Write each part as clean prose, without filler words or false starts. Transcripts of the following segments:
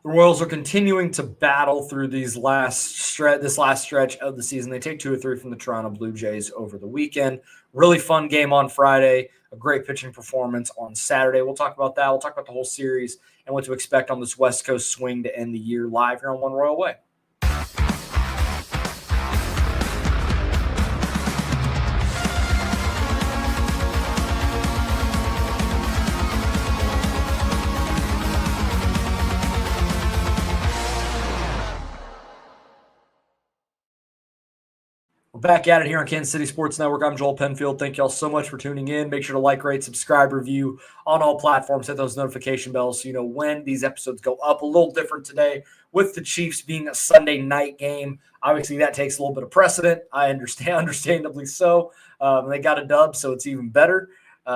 The Royals are continuing to battle through this last stretch of the season. They take 2 or 3 from the Toronto Blue Jays over the weekend. Really fun game on Friday. A great pitching performance on Saturday. We'll talk about that. We'll talk about the whole series and what to expect on this West Coast swing to end the year live here on One Royal Way. We're back at it here on Kansas City Sports Network. I'm Joel Penfield. Thank y'all so much for tuning in. Make sure to like, rate, subscribe, review on all platforms. Hit those notification bells so you know when these episodes go up. A little different today with the Chiefs being a Sunday night game. Obviously, that takes a little bit of precedent. I understand, understandably so. They got a dub, so it's even better.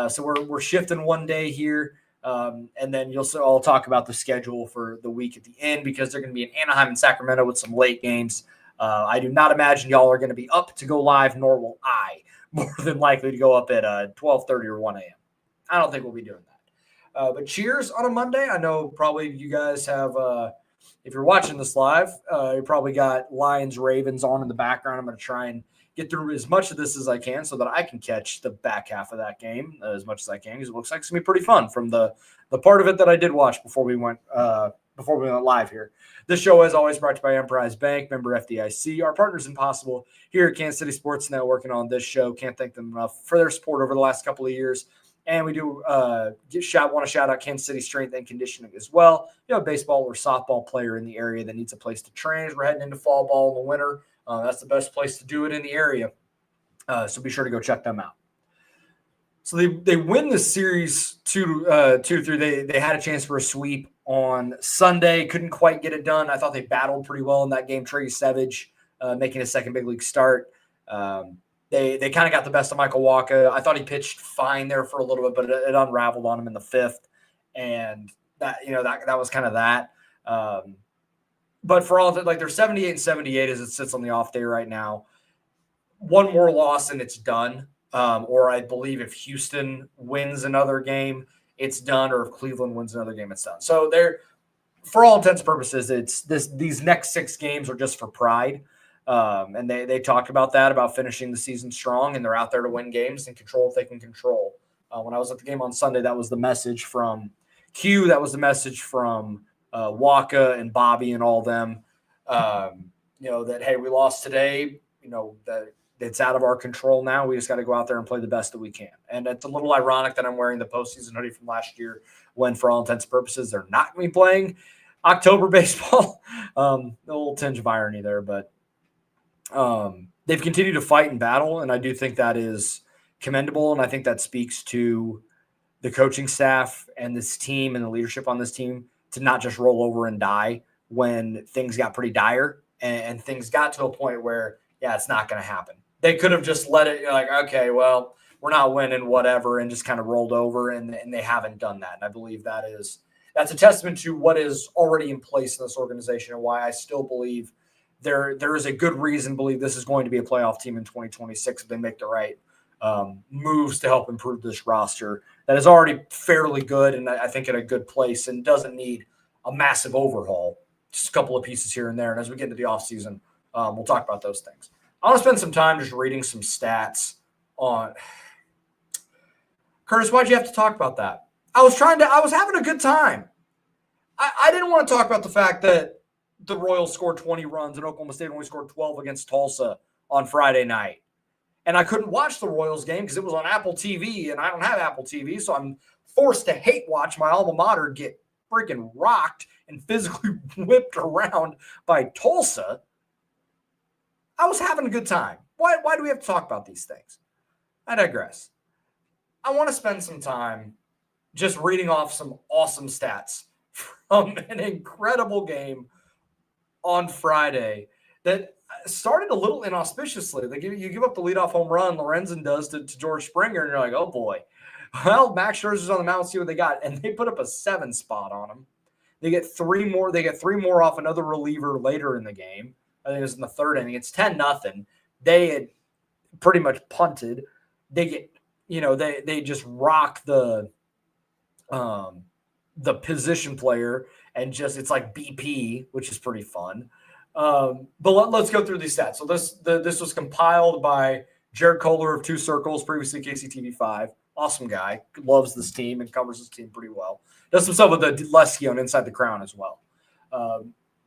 So we're shifting one day here. And then I'll talk about the schedule for the week at the end because they're going to be in Anaheim and Sacramento with some late games. I do not imagine y'all are going to be up to go live, nor will I. More than likely to go up at 12:30 or 1 a.m. I don't think we'll be doing that. But cheers on a Monday. I know probably you guys have, if you're watching this live, you probably got Lions, Ravens on in the background. I'm going to try and get through as much of this as I can so that I can catch the back half of that game as much as I can because it looks like it's going to be pretty fun from the part of it that I did watch before we went live here. This show, as always, brought to you by Emprise Bank, member FDIC. Our partners in Possible here at Kansas City Sports Network and on this show. Can't thank them enough for their support over the last couple of years. And we do want to shout out Kansas City Strength and Conditioning as well. You know, baseball or softball player in the area that needs a place to train. We're heading into fall ball in the winter. That's the best place to do it in the area. So be sure to go check them out. So they win the series 2-3. They had a chance for a sweep on Sunday. Couldn't quite get it done. I thought they battled pretty well in that game. Trey Savage making his second big league start. They kind of got the best of Michael Wacha. I thought he pitched fine there for a little bit, but it unraveled on him in the fifth. And that was kind of that. But for all of it, like they're 78-78 as it sits on the off day right now. One more loss and it's done. Or I believe if Houston wins another game, it's done. Or if Cleveland wins another game, it's done. So they're, for all intents and purposes, these next 6 games are just for pride. And they talked about that, about finishing the season strong, and they're out there to win games and control if they can control. When I was at the game on Sunday, that was the message from Q. That was the message from Wacha and Bobby and all them. That, hey, we lost today. That it's out of our control now. We just got to go out there and play the best that we can. And it's a little ironic that I'm wearing the postseason hoodie from last year when, for all intents and purposes, they're not going to be playing October baseball. A little tinge of irony there, but they've continued to fight and battle, and I do think that is commendable, and I think that speaks to the coaching staff and this team and the leadership on this team to not just roll over and die when things got pretty dire and things got to a point where, yeah, it's not going to happen. They could have just let it, like, okay, well, we're not winning, whatever, and just kind of rolled over, and they haven't done that. And I believe that's a testament to what is already in place in this organization and why I still believe there is a good reason to believe this is going to be a playoff team in 2026 if they make the right moves to help improve this roster that is already fairly good and I think in a good place and doesn't need a massive overhaul, just a couple of pieces here and there. And as we get into the offseason, we'll talk about those things. I want to spend some time just reading some stats on – Curtis, why'd you have to talk about that? I was having a good time. I didn't want to talk about the fact that the Royals scored 20 runs and Oklahoma State only scored 12 against Tulsa on Friday night. And I couldn't watch the Royals game because it was on Apple TV, and I don't have Apple TV, so I'm forced to hate watch my alma mater get freaking rocked and physically whipped around by Tulsa. I was having a good time. Why do we have to talk about these things? I digress. I want to spend some time just reading off some awesome stats from an incredible game on Friday that started a little inauspiciously. You give up the leadoff home run, Lorenzen does to George Springer, and you're like, oh boy. Well, Max Scherzer's on the mound, see what they got. And they put up a 7 spot on him. They get 3 more. They get 3 more off another reliever later in the game. I think it was in the 3rd inning. It's 10-0. They had pretty much punted. They get, they just rock the position player and just it's like BP, which is pretty fun. But let's go through these stats. So this was compiled by Jared Kohler of Two Circles, previously KCTV5. Awesome guy, loves this team and covers this team pretty well. Does some stuff with the Lesky on Inside the Crown as well.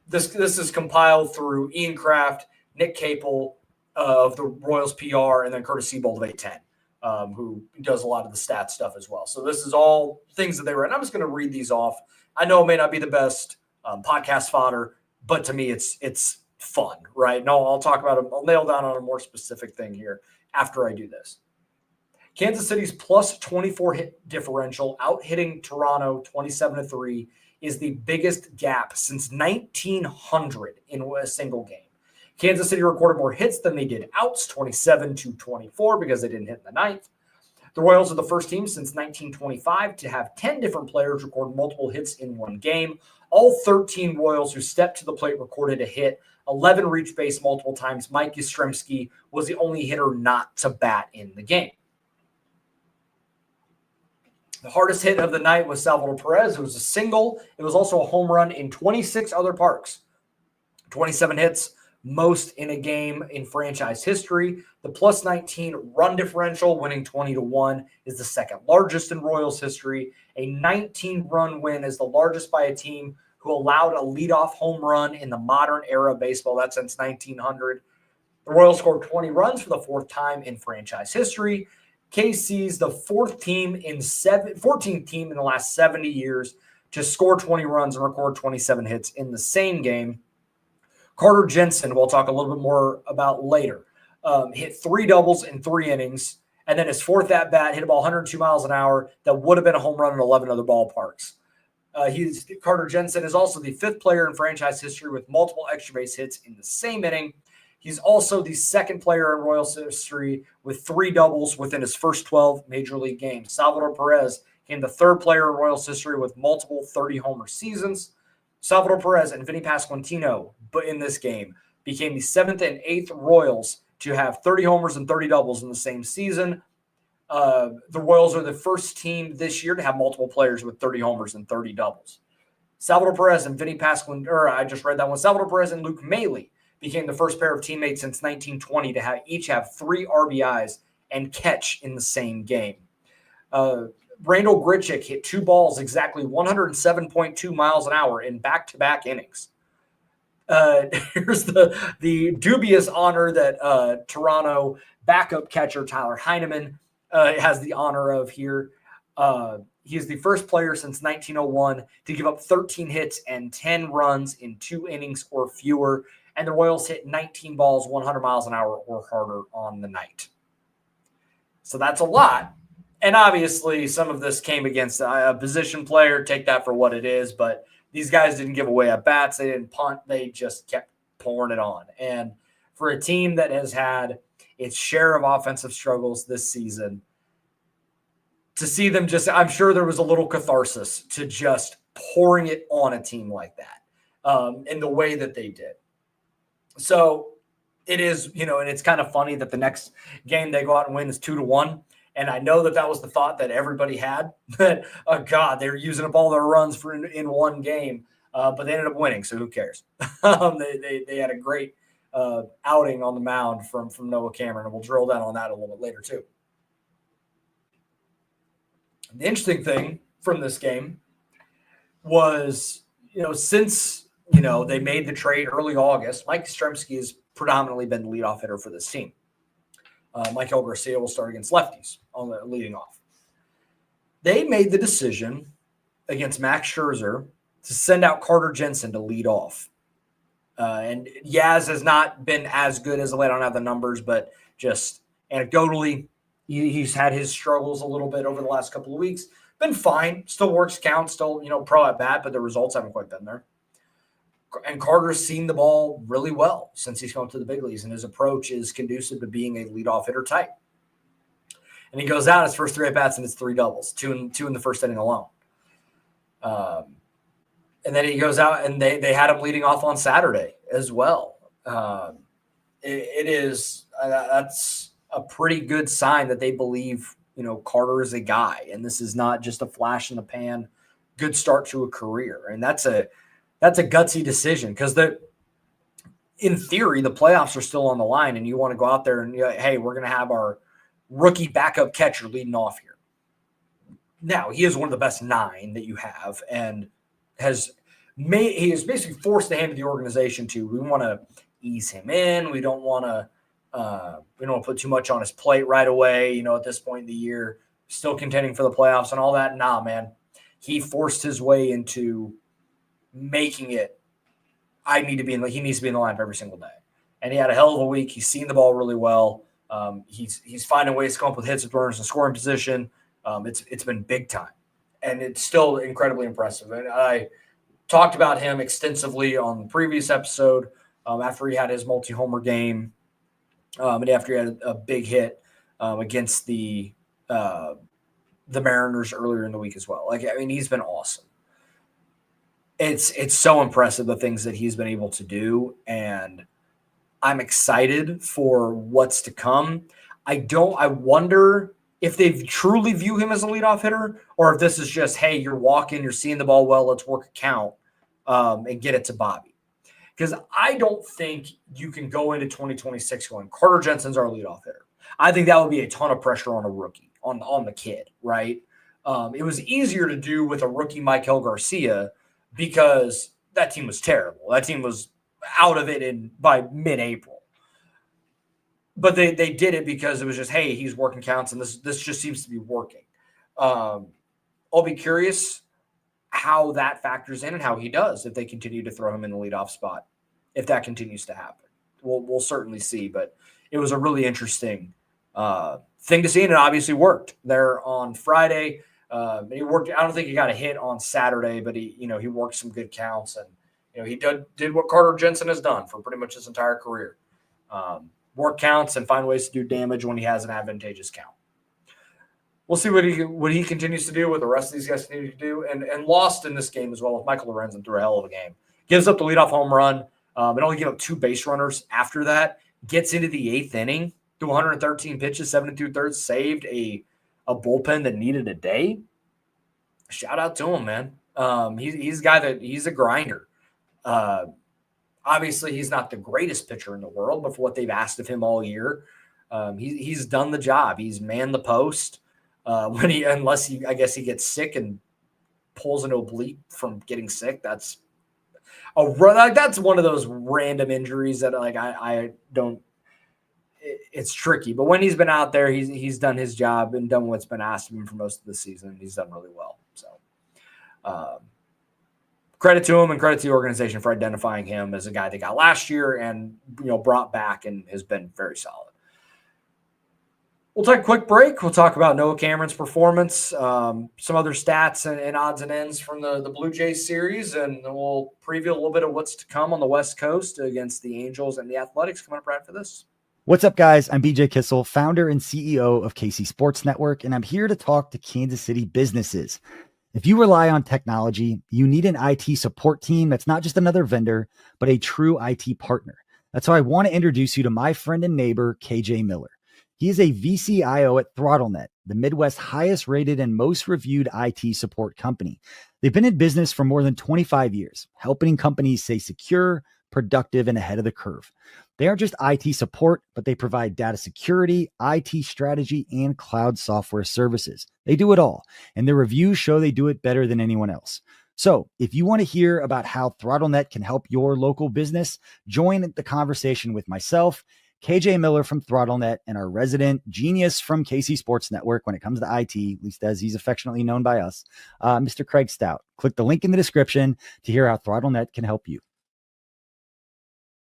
This is compiled through Ian Kraft, Nick Capel of the Royals PR, and then Curtis Seabold of 810, who does a lot of the stats stuff as well. So this is all things that they write. I'm just going to read these off. I know it may not be the best podcast fodder, but to me, it's fun, right? No, I'll talk about it. I'll nail down on a more specific thing here after I do this. Kansas City's plus 24 hit differential, out hitting Toronto 27-3, is the biggest gap since 1900 in a single game. Kansas City recorded more hits than they did outs, 27-24, because they didn't hit in the ninth. The Royals are the first team since 1925 to have 10 different players record multiple hits in one game. All 13 Royals who stepped to the plate recorded a hit. 11 reached base multiple times. Mike Yastrzemski was the only hitter not to bat in the game. The hardest hit of the night was Salvador Perez. It was a single. It was also a home run in 26 other parks. 27 hits, most in a game in franchise history. The plus 19 run differential, winning 20-1, is the second largest in Royals history. A 19-run win is the largest by a team who allowed a leadoff home run in the modern era of baseball. That's since 1900. The Royals scored 20 runs for the fourth time in franchise history. KC's the 14th team in the last 70 years to score 20 runs and record 27 hits in the same game. Carter Jensen, we'll talk a little bit more about later, hit 3 doubles in 3 innings, and then his fourth at-bat hit a ball 102 miles an hour that would have been a home run in 11 other ballparks. Carter Jensen is also the 5th player in franchise history with multiple extra base hits in the same inning. He's also the 2nd player in Royals history with 3 doubles within his first 12 Major League games. Salvador Perez became the 3rd player in Royals history with multiple 30-homer seasons. Salvador Perez and Vinny Pasquantino, but in this game, became the 7th and 8th Royals to have 30 homers and 30 doubles in the same season. The Royals are the first team this year to have multiple players with 30 homers and 30 doubles. Salvador Perez and Vinny Pasquantino, I just read that one. Salvador Perez and Luke Maile became the first pair of teammates since 1920 to each have 3 RBIs and catch in the same game. Randall Grichuk hit 2 balls exactly 107.2 miles an hour in back-to-back innings. Here's the dubious honor that Toronto backup catcher Tyler Heineman has the honor of here. He is the first player since 1901 to give up 13 hits and 10 runs in 2 innings or fewer. And the Royals hit 19 balls 100 miles an hour or harder on the night. So that's a lot. And obviously, some of this came against a position player. Take that for what it is. But these guys didn't give away at bats. They didn't punt. They just kept pouring it on. And for a team that has had its share of offensive struggles this season, to see them just, I'm sure there was a little catharsis to just pouring it on a team like that in the way that they did. So it is, and it's kind of funny that the next game they go out and win is 2-1. And I know that was the thought that everybody had, that, oh, God, they're using up all their runs in one game, but they ended up winning, so who cares? They had a great outing on the mound from Noah Cameron, and we'll drill down on that a little bit later too. The interesting thing from this game was, since they made the trade early August, Mike Yastrzemski has predominantly been the leadoff hitter for this team. Michael Garcia will start against lefties on the leading off. They made the decision against Max Scherzer to send out Carter Jensen to lead off. And Yaz has not been as good as of late. I don't have the numbers, but just anecdotally, he's had his struggles a little bit over the last couple of weeks. Been fine. Still works count. Still, pro at bat, but the results haven't quite been there. And Carter's seen the ball really well since he's come to the big leagues, and his approach is conducive to being a leadoff hitter type. And he goes out his first 3 at-bats, and it's 3 doubles, two in the first inning alone. And then he goes out, and they had him leading off on Saturday as well. That's a pretty good sign that they believe, Carter is a guy, and this is not just a flash in the pan good start to a career. And that's a gutsy decision because in theory, the playoffs are still on the line, and you want to go out there and hey, we're going to have our rookie backup catcher leading off here. Now, he is one of the best 9 that you have, and he has basically forced the hand of the organization to, we want to ease him in. We don't want to put too much on his plate right away. At this point in the year, still contending for the playoffs and all that. Nah, man, he forced his way into making it. He needs to be in the lineup every single day, and he had a hell of a week. He's seen the ball really well. He's finding ways to come up with hits and runners in scoring position. It's been big time, and it's still incredibly impressive. And I talked about him extensively on the previous episode after he had his multi-homer game, and after he had a big hit against the Mariners earlier in the week as well. He's been awesome. It's so impressive the things that he's been able to do, and I'm excited for what's to come. I wonder if they truly view him as a leadoff hitter, or if this is just, hey, you're walking, you're seeing the ball well, let's work a count and get it to Bobby. Because I don't think you can go into 2026 going, Carter Jensen's our leadoff hitter. I think that would be a ton of pressure on a rookie, on the kid, right? It was easier to do with a rookie Maikel Garcia because that team was terrible. That team was out of it by mid-April. But they did it because it was just, hey, he's working counts, and this just seems to be working. I'll be curious how that factors in and how he does if they continue to throw him in the leadoff spot, if that continues to happen. We'll certainly see, but it was a really interesting thing to see, and it obviously worked there on Friday. He worked. I don't think he got a hit on Saturday, but he worked some good counts, and he did what Carter Jensen has done for pretty much his entire career. Work counts and find ways to do damage when he has an advantageous count. We'll see what he continues to do, what the rest of these guys continue to do, and lost in this game as well with Michael Lorenzen threw a hell of a game. Gives up the leadoff home run, and only gave up 2 base runners after that. Gets into the 8th inning, to 113 pitches, 7 2/3, saved a bullpen that needed a day. Shout out to him, man. He's a guy he's a grinder. Obviously, he's not the greatest pitcher in the world, but for what they've asked of him all year, he's done the job. He's manned the post. Unless he gets sick and pulls an oblique from getting sick. That's one of those random injuries that I don't. It's tricky, but when he's been out there, he's done his job and done what's been asked of him for most of the season. He's done really well. So, credit to him and credit to the organization for identifying him as a guy they got last year and brought back and has been very solid. We'll take a quick break. We'll talk about Noah Cameron's performance, some other stats and odds and ends from the Blue Jays series, and then we'll preview a little bit of what's to come on the West Coast against the Angels and the Athletics coming up right after this. What's up, guys? I'm BJ Kissel, founder and CEO of KC Sports Network, and I'm here to talk to Kansas City businesses. If you rely on technology, you need an IT support team that's not just another vendor, but a true IT partner. That's why I want to introduce you to my friend and neighbor, KJ Miller. He is a VCIO at ThrottleNet, the Midwest's highest rated and most reviewed IT support company. They've been in business for more than 25 years, helping companies stay secure, productive, and ahead of the curve. They aren't just IT support, but they provide data security, IT strategy, and cloud software services. They do it all, and their reviews show they do it better than anyone else. So if you want to hear about how ThrottleNet can help your local business, join the conversation with myself, KJ Miller from ThrottleNet, and our resident genius from KC Sports Network when it comes to IT, at least as he's affectionately known by us, Mr. Craig Stout. Click the link in the description to hear how ThrottleNet can help you.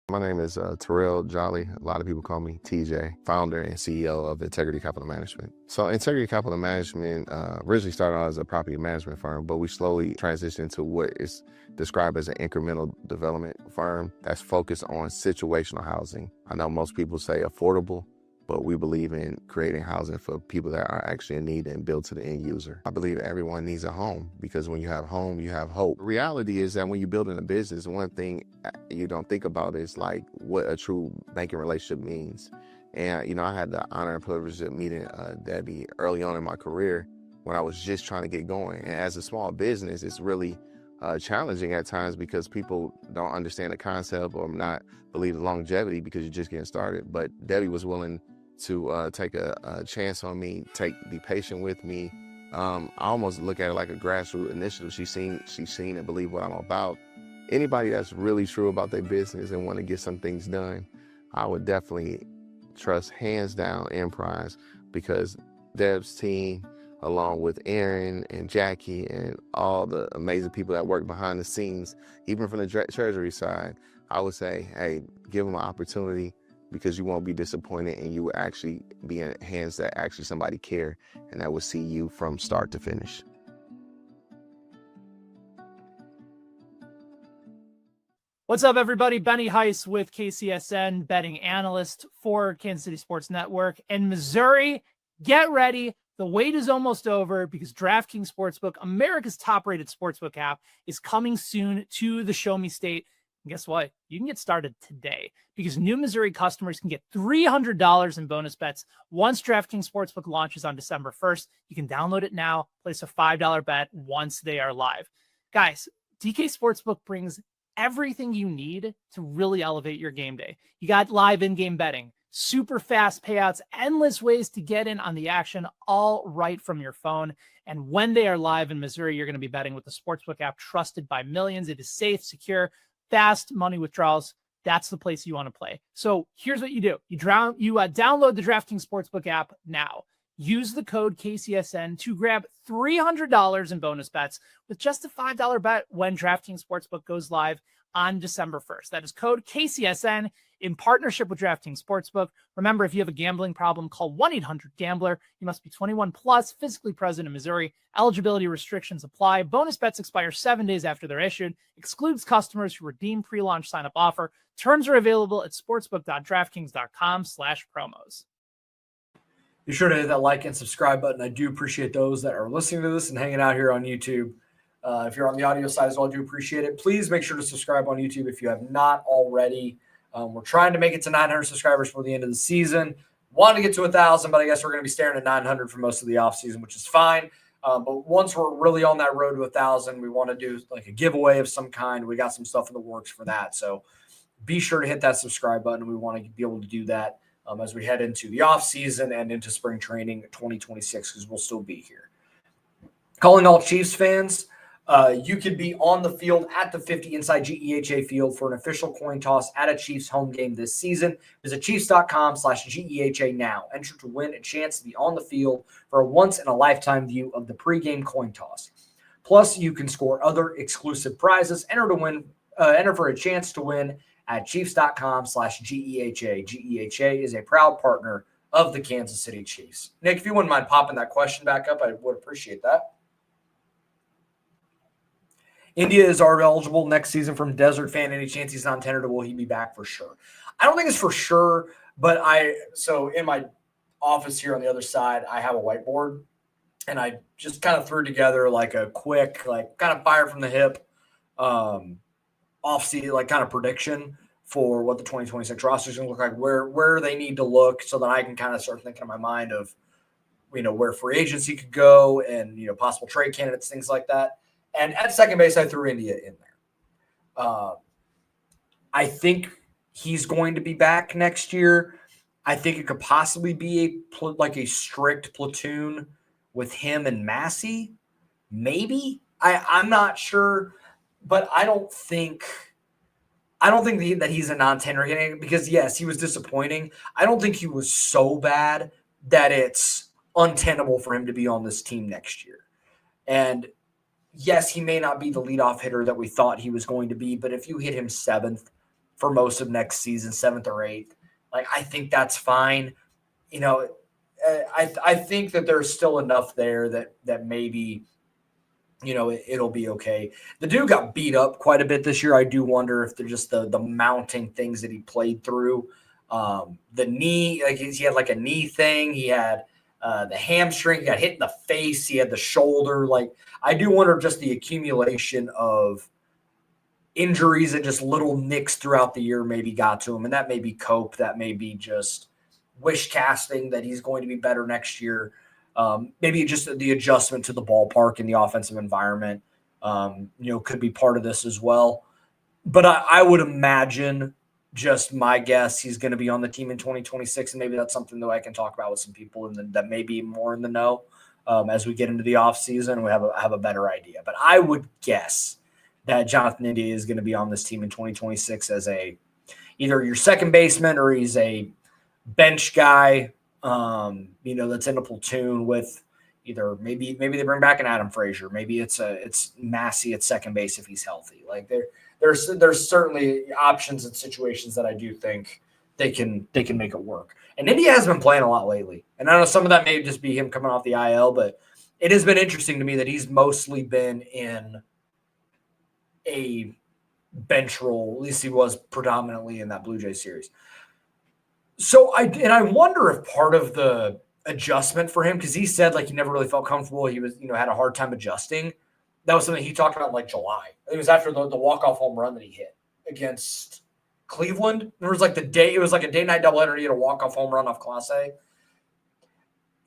My name is Terrell Jolly. A lot of people call me TJ, founder and CEO of Integrity Capital Management. So Integrity Capital Management originally started out as a property management firm, but we slowly transitioned to what is described as an incremental development firm that's focused on situational housing. I know most people say affordable, but we believe in creating housing for people that are actually in need and built to the end user. I believe everyone needs a home because when you have home, you have hope. The reality is that when you're building a business, one thing you don't think about is like what a true banking relationship means. And, I had the honor and privilege of meeting Debbie early on in my career. when I was just trying to get going. And as a small business, it's really challenging at times because people don't understand the concept or not believe the longevity because you're just getting started. But Debbie was willing to take a chance on me, be patient with me. I almost look at it like a grassroots initiative. She's seen and believe what I'm about. Anybody that's really true about their business and want to get some things done, I would definitely trust hands down Emprise, because Deb's team, along with Aaron and Jackie and all the amazing people that work behind the scenes, even from the treasury side, I would say, hey, give them an opportunity, because you won't be disappointed and you will actually be in hands that actually somebody care and that will see you from start to finish. What's up, everybody? Benny Heiss with KCSN, betting analyst for Kansas City Sports Network. And Missouri, get ready. The wait is almost over because DraftKings Sportsbook, America's top-rated sportsbook app, is coming soon to the Show Me State. And guess what? You can get started today because new Missouri customers can get $300 in bonus bets once DraftKings Sportsbook launches on December 1st. You can download it now, place a $5 bet once they are live. Guys, DK Sportsbook brings everything you need to really elevate your game day. You got live in-game betting, super fast payouts, endless ways to get in on the action, all right from your phone. And when they are live in Missouri, you're going to be betting with the Sportsbook app trusted by millions. It is safe, secure, fast money withdrawals. That's the place you want to play. So here's what you do. You download the DraftKings Sportsbook app now. Use the code KCSN to grab $300 in bonus bets with just a $5 bet when DraftKings Sportsbook goes live on December 1st. That is code KCSN in partnership with DraftKings Sportsbook. Remember, if you have a gambling problem, call 1-800-GAMBLER. You must be 21 plus, physically present in Missouri. Eligibility restrictions apply. Bonus bets expire 7 days after they're issued. Excludes customers who redeem pre-launch sign-up offer. Terms are available at sportsbook.draftkings.com/promos. Be sure to hit that like and subscribe button. I do appreciate those that are listening to this and hanging out here on YouTube. If you're on the audio side as well, I do appreciate it. Please make sure to subscribe on YouTube if you have not already. We're trying to make it to 900 subscribers for the end of the season. Wanted to get to 1,000, but I guess we're going to be staring at 900 for most of the offseason, which is fine. But once we're really on that road to 1,000, we want to do like a giveaway of some kind. We got some stuff in the works for that. So be sure to hit that subscribe button. We want to be able to do that as we head into the offseason and into spring training 2026, because we'll still be here. Calling all Chiefs fans, you could be on the field at the 50 inside GEHA field for an official coin toss at a Chiefs home game this season. Visit Chiefs.com/GEHA now. Enter to win a chance to be on the field for a once-in-a-lifetime view of the pregame coin toss. Plus, you can score other exclusive prizes. Enter for a chance to win at Chiefs.com/GEHA. GEHA is a proud partner of the Kansas City Chiefs. Nick, if you wouldn't mind popping that question back up, I would appreciate that. India is already eligible next season from Desert Fan. Any chance he's non-tendered, or will he be back for sure? I don't think it's for sure, but so in my office here on the other side, I have a whiteboard, and I just kind of threw together like a quick, like kind of fire from the hip, off-season, like kind of prediction for what the 2026 roster is going to look like, where they need to look, so that I can kind of start thinking in my mind of, where free agency could go and, possible trade candidates, things like that. And at second base, I threw India in there. I think he's going to be back next year. I think it could possibly be a strict platoon with him and Massey. Maybe. I'm not sure. But I don't think that he's a non-tender, because, yes, he was disappointing. I don't think he was so bad that it's untenable for him to be on this team next year. And, yes, he may not be the leadoff hitter that we thought he was going to be, but if you hit him 7th for most of next season, 7th or 8th, I think that's fine. I think that there's still enough there that maybe – it'll be okay. The dude got beat up quite a bit this year. I do wonder if they're just the mounting things that he played through. The knee, he had a knee thing. He had the hamstring. He got hit in the face. He had the shoulder. I do wonder if just the accumulation of injuries and just little nicks throughout the year maybe got to him. And that may be cope. That may be just wish casting that he's going to be better next year. Maybe just the adjustment to the ballpark and the offensive environment, could be part of this as well. But I would imagine, just my guess, he's going to be on the team in 2026, and maybe that's something that I can talk about with some people that may be more in the know as we get into the offseason. We have a better idea. But I would guess that Jonathan India is going to be on this team in 2026 as either your second baseman or he's a bench guy, that's in a platoon with either maybe they bring back an Adam Frazier. Maybe it's Massey at second base if he's healthy. Like there's certainly options and situations that I do think they can make it work. And India has been playing a lot lately. And I know some of that may just be him coming off the IL, but it has been interesting to me that he's mostly been in a bench role. At least he was predominantly in that Blue Jays series. So I wonder if part of the adjustment for him, because he said like he never really felt comfortable. He was, had a hard time adjusting. That was something he talked about in like July. It was after the walk-off home run that he hit against Cleveland. It was like a day-night doubleheader. He had a walk-off home run off Class A.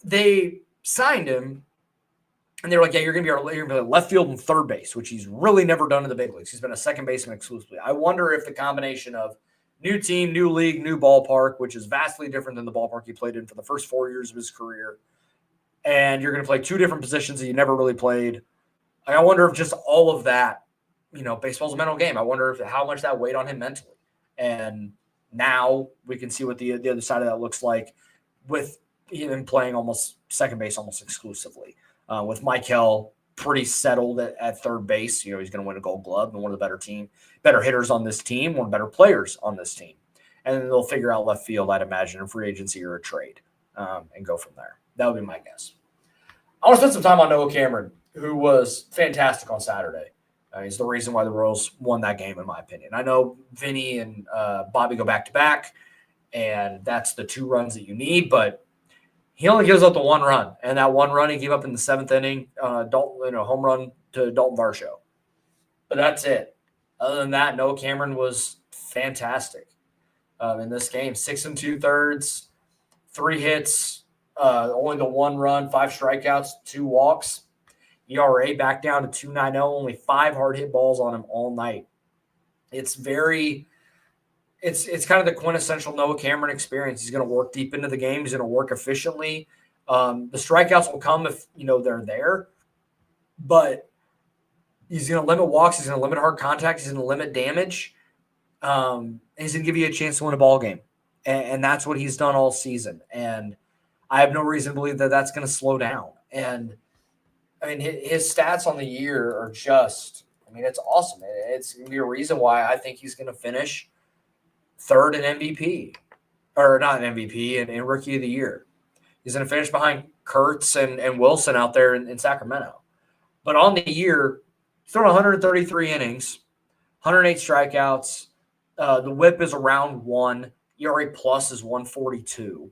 They signed him, and they were like, yeah, you're going to be left field and third base, which he's really never done in the big leagues. He's been a second baseman exclusively. I wonder if the combination of new team, new league, new ballpark, which is vastly different than the ballpark he played in for the first 4 years of his career, and you're going to play two different positions that you never really played. I wonder if just all of that, baseball's a mental game. I wonder how much that weighed on him mentally. And now we can see what the other side of that looks like with him playing almost second base almost exclusively. With Michael pretty settled at third base, he's going to win a Gold Glove and one of the better hitters on this team, one of the better players on this team. And then they'll figure out left field, I'd imagine, in free agency or a trade, and go from there. That would be my guess. I want to spend some time on Noah Cameron, who was fantastic on Saturday. He's the reason why the Royals won that game, in my opinion. I know Vinny and Bobby go back-to-back, and that's the 2 runs that you need, but he only gives up the 1 run, and that 1 run he gave up in the 7th inning, home run to Dalton Varsho. But that's it. Other than that, Noah Cameron was fantastic in this game. 6 2/3, 3 hits, only the 1 run, 5 strikeouts, 2 walks. ERA back down to 2.90, only 5 hard hit balls on him all night. It's kind of the quintessential Noah Cameron experience. He's going to work deep into the game. He's going to work efficiently. The strikeouts will come if, they're there, but he's going to limit walks. He's going to limit hard contact. He's going to limit damage. And he's going to give you a chance to win a ball game. And that's what he's done all season. And I have no reason to believe that that's going to slow down. And I mean, his stats on the year are just, it's awesome. It's going to be a reason why I think he's going to finish third in MVP, or not an MVP, in Rookie of the Year. He's going to finish behind Kurtz and Wilson out there in Sacramento. But on the year, he's thrown 133 innings, 108 strikeouts. The whip is around 1. ERA plus is 142.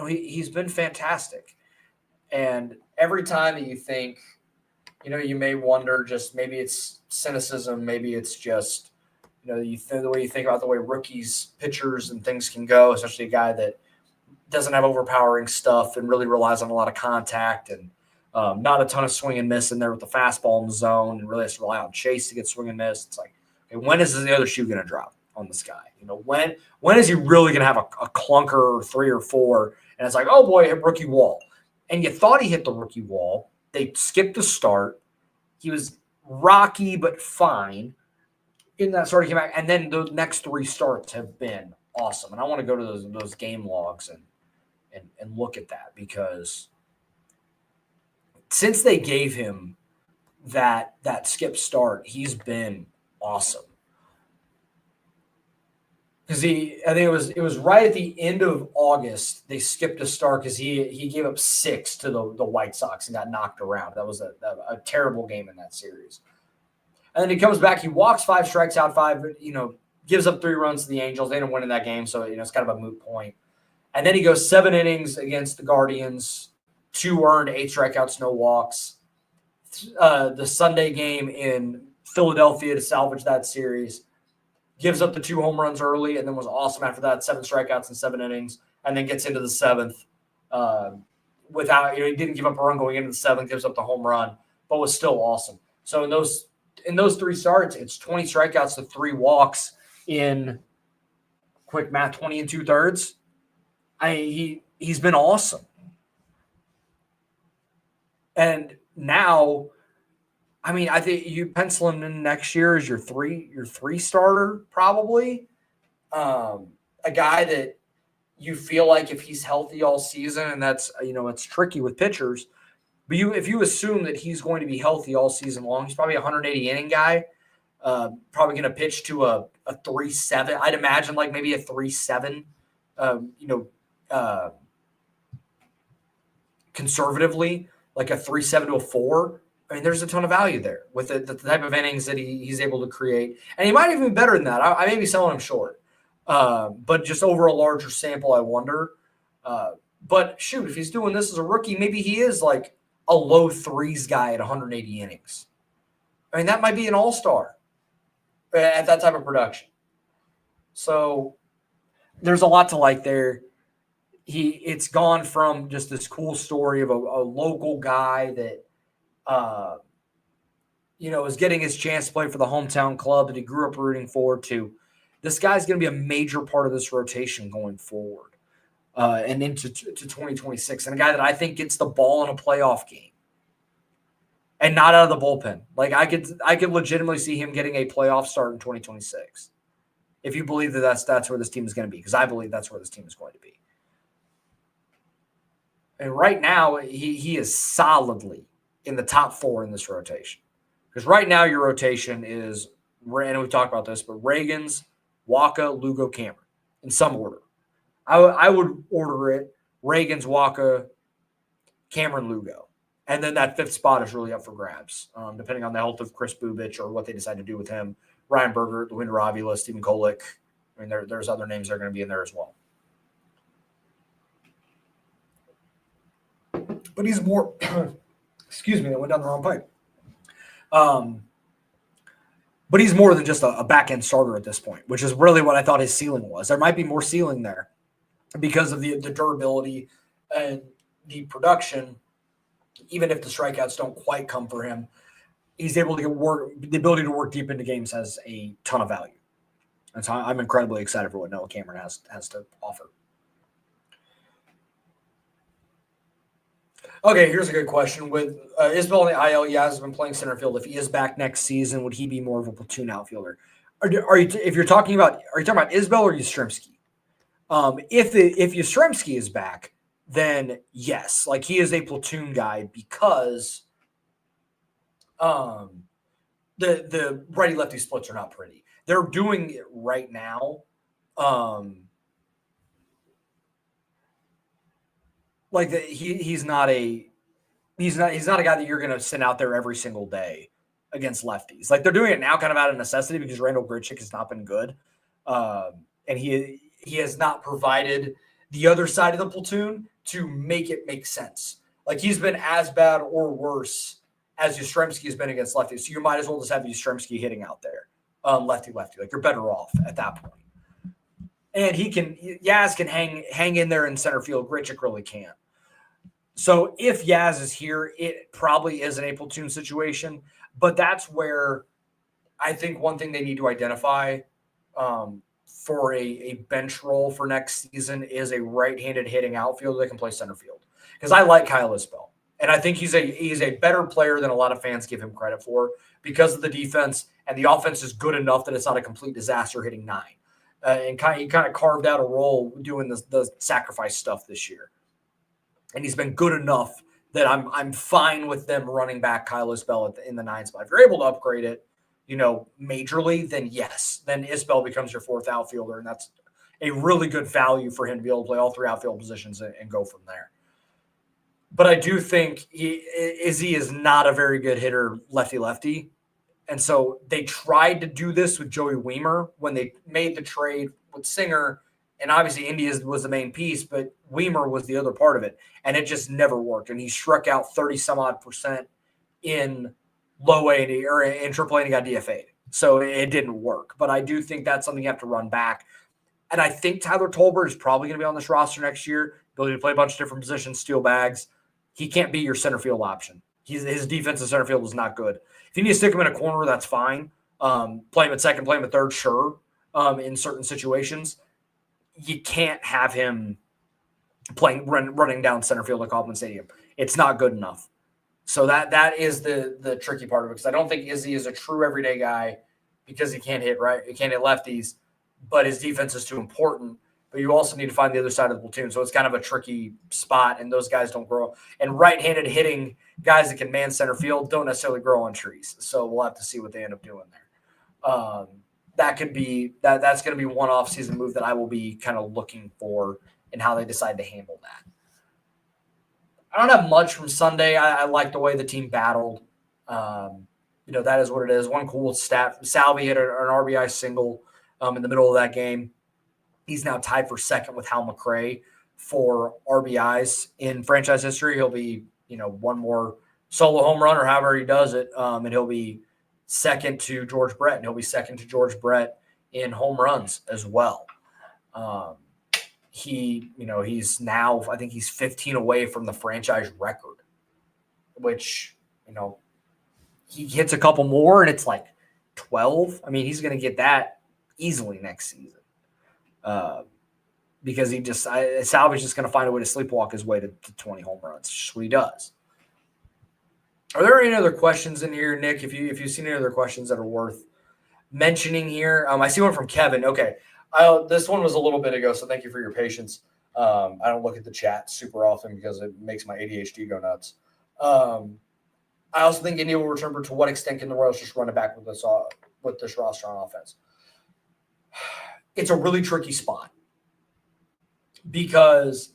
He's been fantastic. And every time that you think, you may wonder, just maybe it's cynicism, maybe it's just, the way you think about the way rookies, pitchers, and things can go, especially a guy that doesn't have overpowering stuff and really relies on a lot of contact and not a ton of swing and miss in there with the fastball in the zone and really has to rely on chase to get swing and miss. It's like, okay, when is the other shoe going to drop on this guy? When is he really going to have a clunker or 3 or 4? And it's like, oh boy, hit rookie wall. And you thought he hit the rookie wall. They skipped the start. He was rocky but fine in that start. He came back, and then the next 3 starts have been awesome. And I want to go to those game logs and look at that, because since they gave him that skip start, he's been awesome. Because I think it was right at the end of August they skipped a start because he gave up 6 to the White Sox and got knocked around. That was a terrible game in that series. And then he comes back, he walks 5, strikes out 5, gives up 3 runs to the Angels. They didn't win in that game, so it's kind of a moot point. And then he goes 7 innings against the Guardians, 2 earned, 8 strikeouts, no walks. The Sunday game in Philadelphia to salvage that series. Gives up the 2 home runs early and then was awesome after that, 7 strikeouts in 7 innings, and then gets into the 7th without, he didn't give up a run going into the seventh, gives up the home run, but was still awesome. So in those 3 starts, it's 20 strikeouts to 3 walks in quick math, 20 2/3. He's been awesome. And now, I think you pencil him in next year as your three starter, probably. A guy that you feel like if he's healthy all season, and that's, it's tricky with pitchers, but if you assume that he's going to be healthy all season long, he's probably a 180 inning guy, probably going to pitch to a 3.7. I'd imagine like maybe a 3.7, conservatively, like a 3.7 to a 4. I mean, there's a ton of value there with the type of innings that he's able to create. And he might even be better than that. I may be selling him short. But just over a larger sample, I wonder. But shoot, if he's doing this as a rookie, maybe he is like a low 3s guy at 180 innings. I mean, that might be an all-star at that type of production. So there's a lot to like there. It's gone from just this cool story of a local guy that, is getting his chance to play for the hometown club that he grew up rooting for, to this guy's going to be a major part of this rotation going forward and into to 2026. And a guy that I think gets the ball in a playoff game and not out of the bullpen. Like I could legitimately see him getting a playoff start in 2026. If you believe that that's where this team is going to be, because I believe that's where this team is going to be. And right now, he is solidly in the top 4 in this rotation. Because right now, your rotation is, and we've talked about this, but Ragans, Waka, Lugo, Cameron, in some order. I would order it Ragans, Waka, Cameron, Lugo. And then that 5th spot is really up for grabs, depending on the health of Chris Bubich or what they decide to do with him. Ryan Berger, Luinder Avila, Stephen Kolek. I mean, there's other names that are going to be in there as well. But he's more – excuse me, that went down the wrong pipe. But he's more than just a back-end starter at this point, which is really what I thought his ceiling was. There might be more ceiling there because of the durability and the production. Even if the strikeouts don't quite come for him, he's able to the ability to work deep into games has a ton of value. And so I'm incredibly excited for what Noah Cameron has to offer. Okay, here's a good question. With Isbell in the IL, Yaz has been playing center field. If he is back next season, would he be more of a platoon outfielder? Are you talking about Isbell or Yastrzemski? If Yastrzemski is back, then yes, like he is a platoon guy because the righty lefty splits are not pretty. They're doing it right now. He's not a guy that you're going to send out there every single day against lefties. Like they're doing it now kind of out of necessity because Randall Grichuk has not been good. And he has not provided the other side of the platoon to make it make sense. Like he's been as bad or worse as Yastrzemski has been against lefties. So you might as well just have Yastrzemski hitting out there. Lefty. Like you're better off at that point. And Yaz can hang in there in center field. Grichuk really can't. So if Yaz is here, it probably isn't a platoon situation. But that's where I think one thing they need to identify for a bench role for next season is a right-handed hitting outfielder that can play center field. Because I like Kyle Isbell. And I think he's a better player than a lot of fans give him credit for because of the defense, and the offense is good enough that it's not a complete disaster hitting 9. And he kind of carved out a role doing the sacrifice stuff this year. And he's been good enough that I'm fine with them running back Kyle Isbell in the 9 spot. If you're able to upgrade it, majorly, then yes. Then Isbell becomes your 4th outfielder, and that's a really good value for him to be able to play all 3 outfield positions and go from there. But I do think Izzy is not a very good hitter lefty-lefty. And so they tried to do this with Joey Weimer when they made the trade with Singer. And obviously India was the main piece, but Weimer was the other part of it. And it just never worked. And he struck out 30-some-odd% in low A or in AAA and he got DFA'd. So it didn't work. But I do think that's something you have to run back. And I think Tyler Tolbert is probably going to be on this roster next year ability to play a bunch of different positions, steal bags. He can't be your center field option. His defense in center field is not good. If you need to stick him in a corner, that's fine. Play him at second, play him at third, sure. In certain situations, you can't have him running down center field at Kauffman Stadium. It's not good enough. So that is the tricky part of it, because I don't think Izzy is a true everyday guy because he can't hit lefties, but his defense is too important. But you also need to find the other side of the platoon. So it's kind of a tricky spot, and those guys don't grow. And right-handed hitting guys that can man center field don't necessarily grow on trees. So we'll have to see what they end up doing there. That could be that's going to be one off-season move that I will be kind of looking for and how they decide to handle that. I don't have much from Sunday. I like the way the team battled. That is what it is. One cool stat: Salvi hit an RBI single in the middle of that game. He's now tied for second with Hal McRae for RBIs in franchise history. He'll be, one more solo home run or however he does it, and he'll be second to George Brett, and he'll be second to George Brett in home runs as well. He's now, I think he's 15 away from the franchise record, which, he hits a couple more and it's like 12. I mean, he's going to get that easily next season. Because Salvi's just going to find a way to sleepwalk his way to 20 home runs. It's just what he does. Are there any other questions in here, Nick? If you've seen any other questions that are worth mentioning here, I see one from Kevin. Okay, this one was a little bit ago, so thank you for your patience. I don't look at the chat super often because it makes my ADHD go nuts. I also think India will return, but to what extent can the Royals just run it back with this roster on offense? It's a really tricky spot because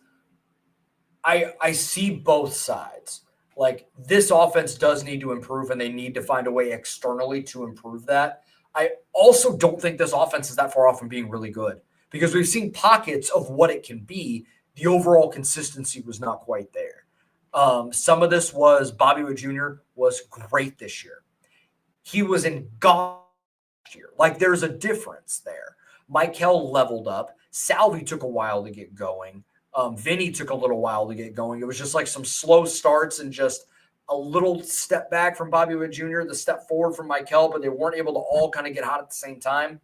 I see both sides. Like, this offense does need to improve, and they need to find a way externally to improve that. I also don't think this offense is that far off from being really good, because we've seen pockets of what it can be. The overall consistency was not quite there. Some of this was Bobby Witt Jr. was great this year. He was in God last year. Like, there's a difference there. Michael leveled up. Salvi took a while to get going. Vinny took a little while to get going. It was just like some slow starts and just a little step back from Bobby Witt Jr., the step forward from Michael, but they weren't able to all kind of get hot at the same time.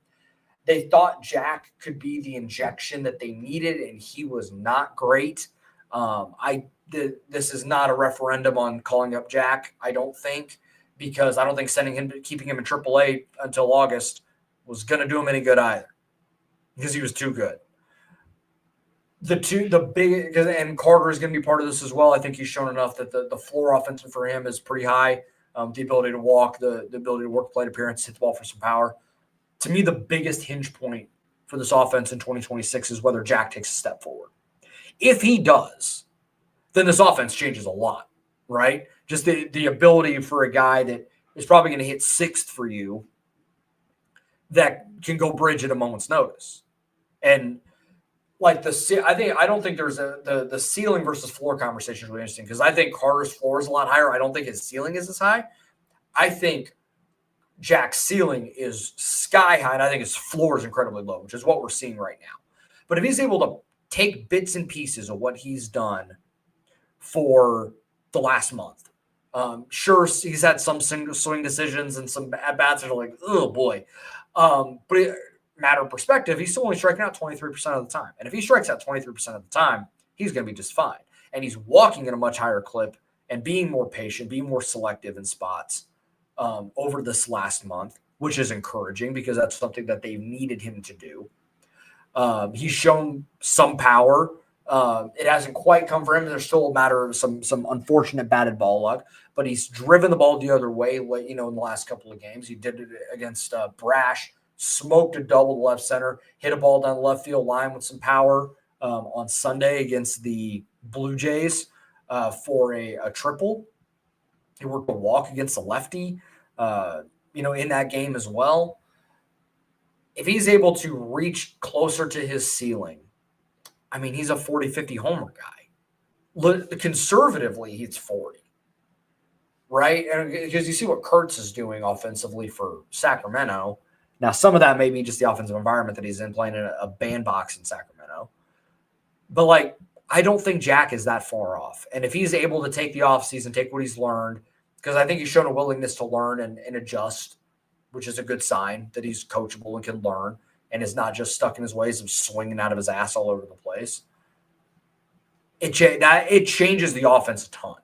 They thought Jack could be the injection that they needed, and he was not great. This is not a referendum on calling up Jack, I don't think, because I don't think keeping him in AAA until August was going to do him any good either, because he was too good. And Carter is going to be part of this as well. I think he's shown enough that the floor offensive for him is pretty high. The ability to walk, the ability to work plate appearance, hit the ball for some power. To me, the biggest hinge point for this offense in 2026 is whether Jack takes a step forward. If he does, then this offense changes a lot, right? Just the ability for a guy that is probably going to hit sixth for you that can go bridge at a moment's notice. And I don't think there's the ceiling versus floor conversation is really interesting, because I think Carter's floor is a lot higher. I don't think his ceiling is as high. I think Jack's ceiling is sky high, and I think his floor is incredibly low, which is what we're seeing right now. But if he's able to take bits and pieces of what he's done for the last month, sure, he's had some swing decisions and some at-bats that are like, oh boy. But matter of perspective, he's still only striking out 23% of the time. And if he strikes out 23% of the time, he's going to be just fine. And he's walking at a much higher clip and being more patient, being more selective in spots over this last month, which is encouraging because that's something that they needed him to do. He's shown some power. It hasn't quite come for him. There's still a matter of some unfortunate batted ball luck, but he's driven the ball the other way, in the last couple of games. He did it against Brash, smoked a double to left center, hit a ball down the left field line with some power on Sunday against the Blue Jays for a triple. He worked a walk against the lefty, in that game as well. If he's able to reach closer to his ceiling, I mean, he's a 40, 50 homer guy. Conservatively, he's 40, right? And because you see what Kurtz is doing offensively for Sacramento. Now, some of that may be just the offensive environment that he's in, playing in a bandbox in Sacramento. But, I don't think Jack is that far off. And if he's able to take the offseason, take what he's learned, because I think he's shown a willingness to learn and adjust, which is a good sign that he's coachable and can learn and is not just stuck in his ways of swinging out of his ass all over the place. It changes the offense a ton.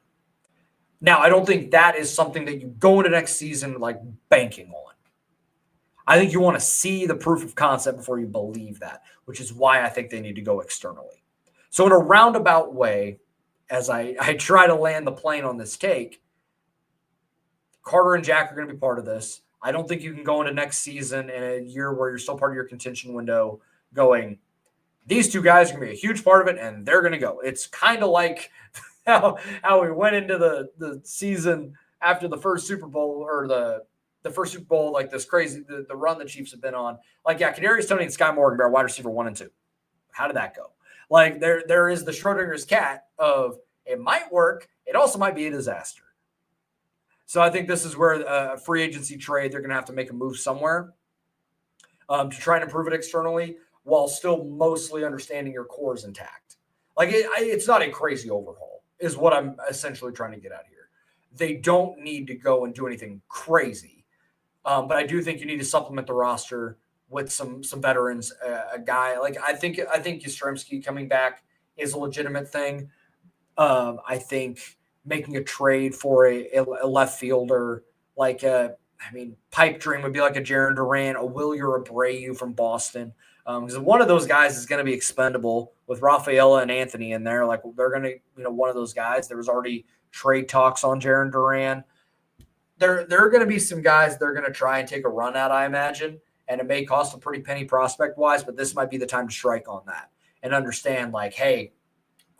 Now, I don't think that is something that you go into next season like banking on. I think you want to see the proof of concept before you believe that, which is why I think they need to go externally. So in a roundabout way, as I try to land the plane on this take, Carter and Jack are going to be part of this. I don't think you can go into next season in a year where you're still part of your contention window going, these two guys are going to be a huge part of it, and they're going to go. It's kind of like how we went into the season after the first Super Bowl or the first Super Bowl, like this crazy, the run the Chiefs have been on. Like, yeah, Kadarius Toney and Sky Morgan are wide receiver 1 and 2. How did that go? Like, there is the Schrodinger's cat of it might work. It also might be a disaster. So I think this is where a free agency trade, they're going to have to make a move somewhere to try and improve it externally while still mostly understanding your core is intact. Like, it's not a crazy overhaul is what I'm essentially trying to get at here. They don't need to go and do anything crazy. But I do think you need to supplement the roster with some veterans. A guy like I think Yastrzemski coming back is a legitimate thing. I think making a trade for a left fielder like pipe dream would be like a Jaron Duran, a Wilyer Abreu from Boston. Because one of those guys is going to be expendable with Rafaela and Anthony in there. Like they're going to, one of those guys. There was already trade talks on Jaron Duran. There are going to be some guys they're going to try and take a run at, I imagine. And it may cost a pretty penny prospect-wise, but this might be the time to strike on that and understand, like, hey,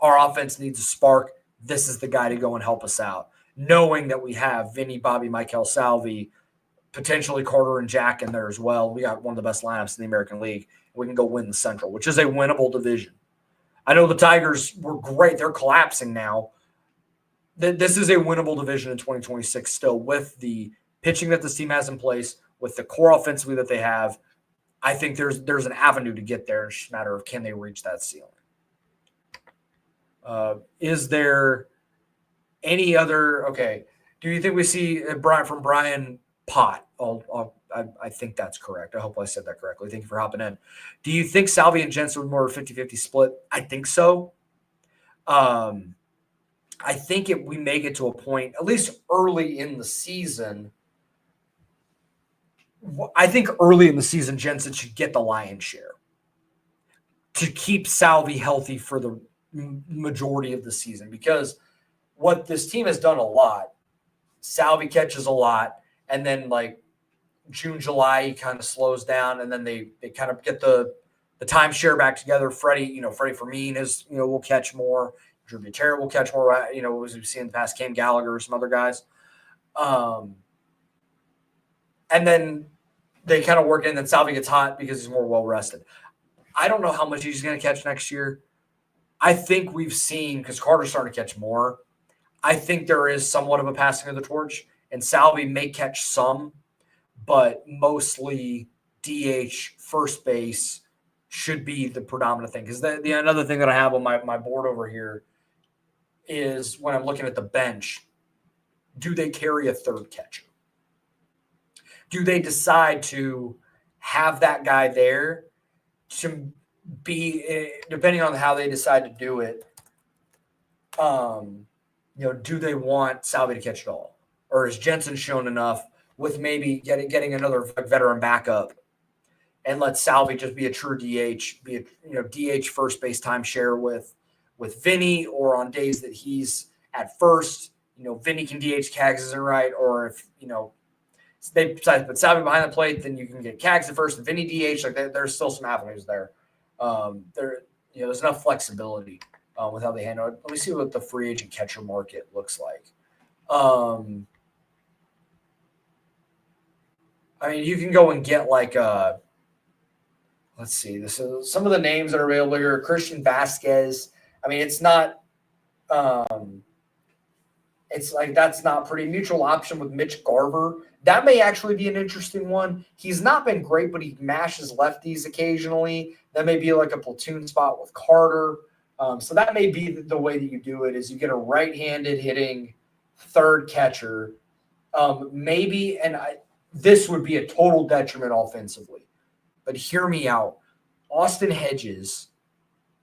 our offense needs a spark. This is the guy to go and help us out. Knowing that we have Vinny, Bobby, Michael Salvi, potentially Carter and Jack in there as well. We got one of the best lineups in the American League. We can go win the Central, which is a winnable division. I know the Tigers were great. They're collapsing now. This is a winnable division in 2026 still with the pitching that this team has in place, with the core offensively that they have. I think there's an avenue to get there. It's just a matter of can they reach that ceiling. Is there any other – okay, do you think we see from Brian Pott? I think that's correct. I hope I said that correctly. Thank you for hopping in. Do you think Salvi and Jensen would more of a 50-50 split? I think so. I think we may get to a point, at least early in the season. I think early in the season, Jensen should get the lion's share to keep Salvi healthy for the majority of the season, because what this team has done a lot, Salvi catches a lot, and then like June, July, he kind of slows down, and then they kind of get the timeshare back together. Freddie Fermin will catch more. Drew Butera will catch more, as we've seen in the past, Cam Gallagher, some other guys. And then they kind of work in, and then Salvi gets hot because he's more well-rested. I don't know how much he's going to catch next year. I think we've seen, because Carter's starting to catch more, I think there is somewhat of a passing of the torch, and Salvi may catch some, but mostly DH, first base should be the predominant thing. Because the another thing that I have on my board over here is when I'm looking at the bench, do they carry a third catcher? Do they decide to have that guy there to be, depending on how they decide to do it, do they want Salvi to catch it all? Or is Jensen shown enough with maybe getting another veteran backup and let Salvi just be a true DH, be a DH first base timeshare with Vinny, or on days that he's at first, Vinny can DH, Cags isn't right, or if, they decide to put Salvi behind the plate, then you can get Cags at first and Vinny DH. Like there's still some avenues there. There's enough flexibility with how they handle it. Let me see what the free agent catcher market looks like. You can go and get let's see. This is some of the names that are available here. Christian Vasquez. It's not. It's like that's not pretty. Mutual option with Mitch Garver. That may actually be an interesting one. He's not been great, but he mashes lefties occasionally. That may be like a platoon spot with Carter. So that may be the way that you do it is you get a right-handed hitting third catcher. Maybe, this would be a total detriment offensively. But hear me out. Austin Hedges,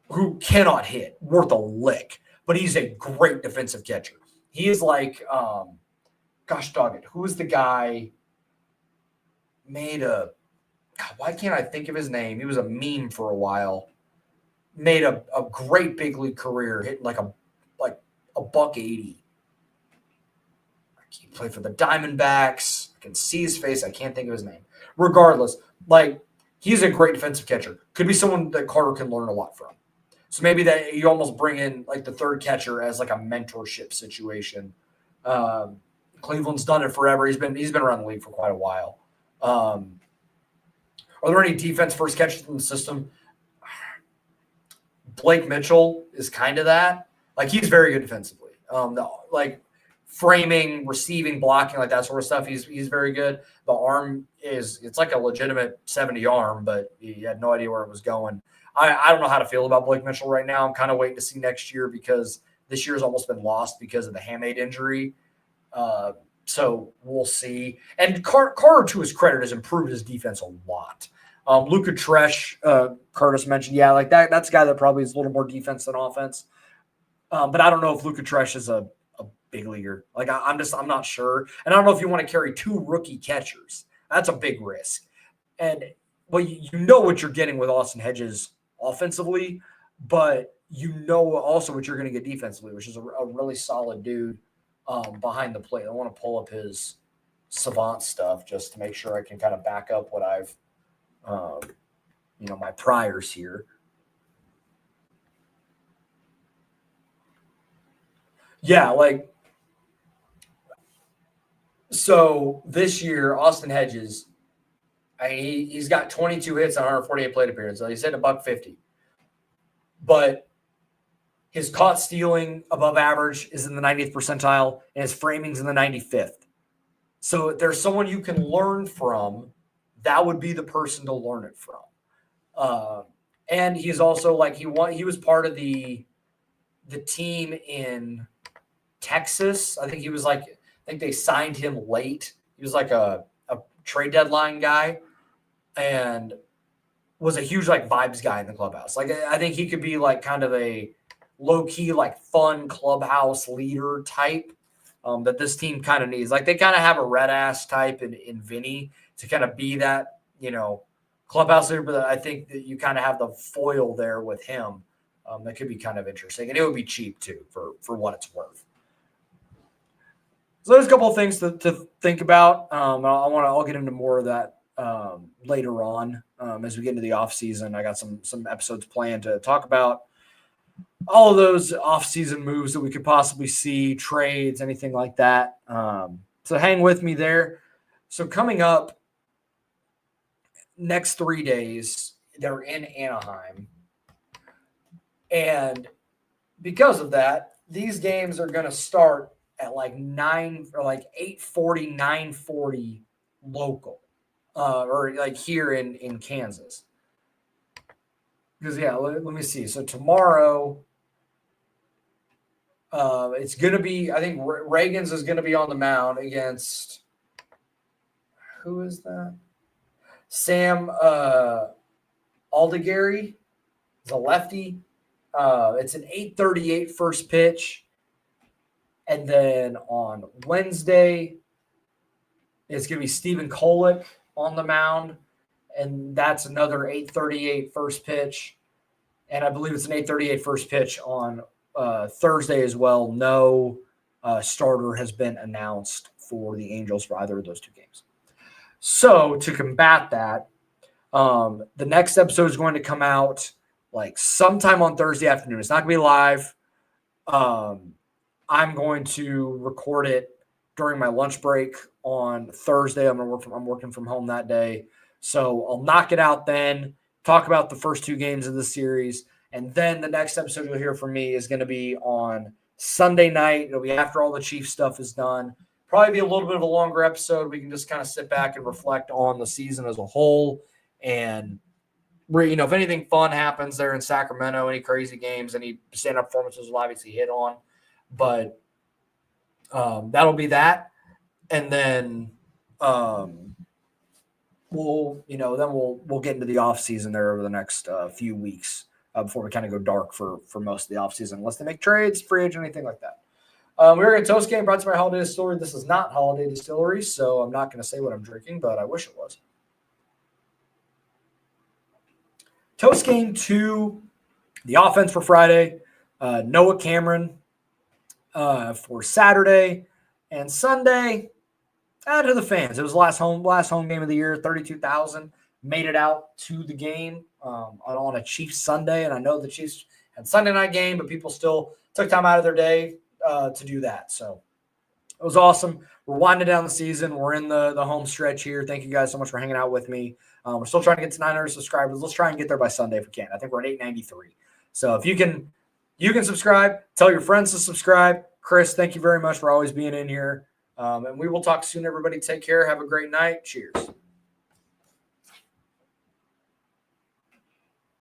who cannot hit, worth a lick, but he's a great defensive catcher. He is like, gosh dog it, who was the guy why can't I think of his name? He was a meme for a while. Made a great big league career, hitting like a $180. He played for the Diamondbacks. I can see his face. I can't think of his name. Regardless, he's a great defensive catcher. Could be someone that Carter can learn a lot from. So maybe that you almost bring in the third catcher as a mentorship situation. Cleveland's done it forever. He's been around the league for quite a while. Are there any defense first catchers in the system? Blake Mitchell is kind of that. He's very good defensively. Framing, receiving, blocking, that sort of stuff. He's very good. The arm it's like a legitimate 70 arm, but he had no idea where it was going. I don't know how to feel about Blake Mitchell right now. I'm kind of waiting to see next year because this year's almost been lost because of the hamate injury. So we'll see. And Carter, to his credit, has improved his defense a lot. Luka Tresh, Curtis mentioned, that's a guy that probably is a little more defense than offense. But I don't know if Luka Tresh is a big leaguer. I'm not sure. And I don't know if you want to carry two rookie catchers. That's a big risk. And you know what you're getting with Austin Hedges offensively, but you know also what you're going to get defensively, which is a really solid dude behind the plate. I want to pull up his Savant stuff just to make sure I can kind of back up what I've my priors here. Yeah, so this year, Austin Hedges, he's got 22 hits on 148 plate appearances. So he's hitting $150. But his caught stealing above average is in the 90th percentile, and his framing's in the 95th. So if there's someone you can learn from, that would be the person to learn it from. And he's also he was part of the team in Texas. I think they signed him late. He was a trade deadline guy and was a huge vibes guy in the clubhouse. I think he could be kind of a low-key fun clubhouse leader type that this team kind of needs. They kind of have a red ass type in Vinny to kind of be that, clubhouse leader, but I think that you kind of have the foil there with him. That could be kind of interesting, and it would be cheap too for what it's worth. So there's a couple of things to think about. I'll get into more of that later on as we get into the off season. I got some episodes planned to talk about all of those off season moves that we could possibly see, trades, anything like that. So hang with me there. So coming up next 3 days, they're in Anaheim. And because of that, these games are going to start at 9 or 8:40, 9:40 local, or here in Kansas. Because let me see. So tomorrow, it's going to be. I think Reagan's is going to be on the mound against. Who is that? Sam Aldegary is a lefty. It's an 8:38 first pitch. And then on Wednesday, it's going to be Stephen Kolek on the mound. And that's another 8:38 first pitch. And I believe it's an 8:38 first pitch on Thursday as well. No starter has been announced for the Angels for either of those two games. So to combat that, the next episode is going to come out sometime on Thursday afternoon. It's not going to be live. I'm going to record it during my lunch break on Thursday. I'm working from home that day. So I'll knock it out then, talk about the first two games of the series. And then the next episode you'll hear from me is going to be on Sunday night. It'll be after all the Chiefs stuff is done. Probably be a little bit of a longer episode. We can just kind of sit back and reflect on the season as a whole and if anything fun happens there in Sacramento, any crazy games, any stand-up performances will obviously hit on. But that'll be that. And then we'll get into the off season there over the next few weeks before we kind of go dark for most of the off season, unless they make trades, free agent, anything like that. We're going to toast game brought to you by Holiday Distillery. This is not Holiday Distillery, so I'm not going to say what I'm drinking, but I wish it was. Toast game 2, the offense for Friday, Noah Cameron for Saturday, and Sunday, to the fans. It was the last home game of the year. 32,000 made it out to the game on a Chiefs Sunday, and I know the Chiefs had Sunday night game, but people still took time out of their day to do that. So it was awesome. We're winding down the season. We're in the home stretch here. Thank you guys so much for hanging out with me. We're still trying to get to 900 subscribers. Let's try and get there by Sunday if we can. I think we're at 893. So if you can subscribe. Tell your friends to subscribe. Chris, thank you very much for always being in here. And we will talk soon, everybody. Take care. Have a great night. Cheers.